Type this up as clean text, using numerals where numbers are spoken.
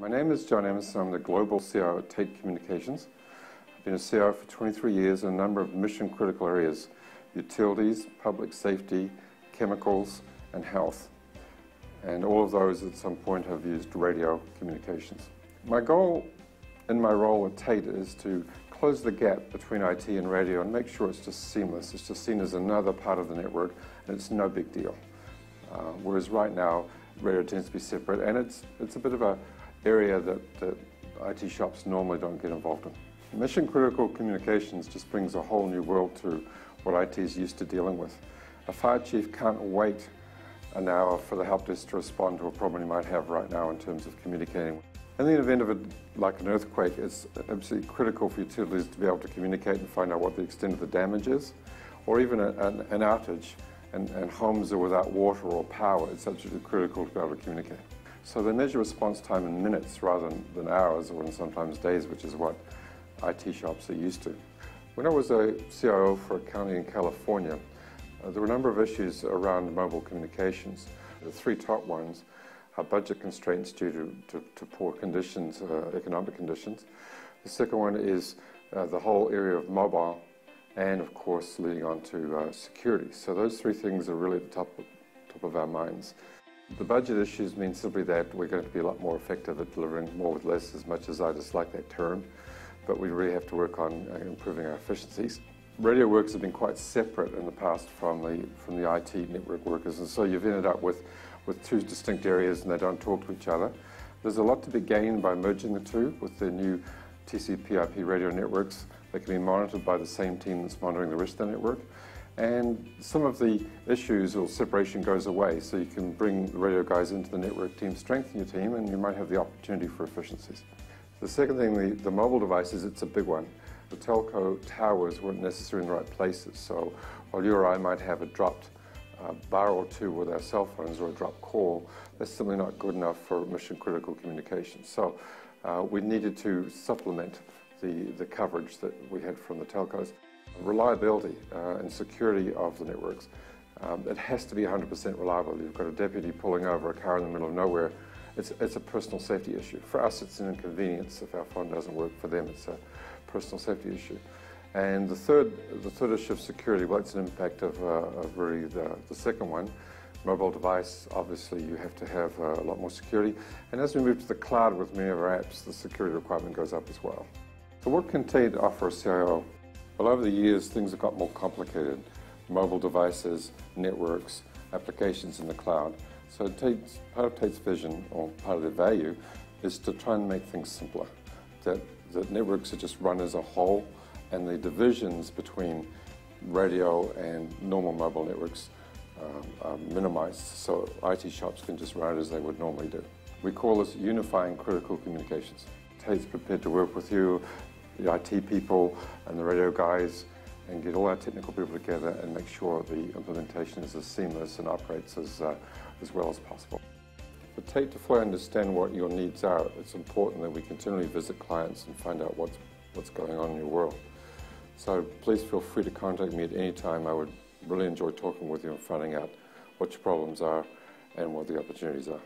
My name is John Emerson. I'm the Global CIO at Tait Communications. I've been a CIO for 23 years in a number of mission-critical areas: utilities, public safety, chemicals, and health. And all of those at some point have used radio communications. My goal in my role at Tait is to close the gap between IT and radio and make sure it's just seamless. It's just seen as another part of the network, and it's no big deal. Whereas right now, radio tends to be separate, and it's a bit of an area that IT shops normally don't get involved in. Mission-critical communications just brings a whole new world to what IT is used to dealing with. A fire chief can't wait an hour for the help desk to respond to a problem he might have right now in terms of communicating. In the event of like an earthquake, it's absolutely critical for utilities to be able to communicate and find out what the extent of the damage is, or even an outage, and homes are without water or power. It's absolutely critical to be able to communicate. So they measure response time in minutes rather than hours, or in sometimes days, which is what IT shops are used to. When I was a CIO for a county in California, there were a number of issues around mobile communications. The three top ones are budget constraints due to poor conditions, economic conditions. The second one is the whole area of mobile, and of course leading on to security. So those three things are really at the top of our minds. The budget issues mean simply that we're going to be a lot more effective at delivering more with less, as much as I dislike that term, but we really have to work on improving our efficiencies. Radio workers have been quite separate in the past from the IT network workers, and so you've ended up with two distinct areas and they don't talk to each other. There's a lot to be gained by merging the two with the new TCP/IP radio networks. They can be monitored by the same team that's monitoring the rest of the network. And some of the issues or separation goes away, so you can bring the radio guys into the network team, strengthen your team, and you might have the opportunity for efficiencies. The second thing, the mobile devices, it's a big one. The telco towers weren't necessarily in the right places, so while you or I might have a dropped bar or two with our cell phones or a dropped call, that's simply not good enough for mission-critical communication. So we needed to supplement the coverage that we had from the telcos. Reliability and security of the networks. It has to be 100% reliable. You've got a deputy pulling over a car in the middle of nowhere. It's a personal safety issue. For us, it's an inconvenience if our phone doesn't work. For them, it's a personal safety issue. And the third issue of security, well, it's an impact of really the second one. Mobile device, obviously you have to have a lot more security. And as we move to the cloud with many of our apps, the security requirement goes up as well. So what can Tait offer a CIO? Well, over the years, things have got more complicated. Mobile devices, networks, applications in the cloud. So part of Tait's vision, or part of their value, is to try and make things simpler. That networks are just run as a whole, and the divisions between radio and normal mobile networks are minimized, so IT shops can just run it as they would normally do. We call this unifying critical communications. Tait's prepared to work with you, the IT people and the radio guys, and get all our technical people together and make sure the implementation is as seamless and operates as well as possible. For Tait to fully understand what your needs are, it's important that we continually visit clients and find out what's going on in your world. So please feel free to contact me at any time. I would really enjoy talking with you and finding out what your problems are and what the opportunities are.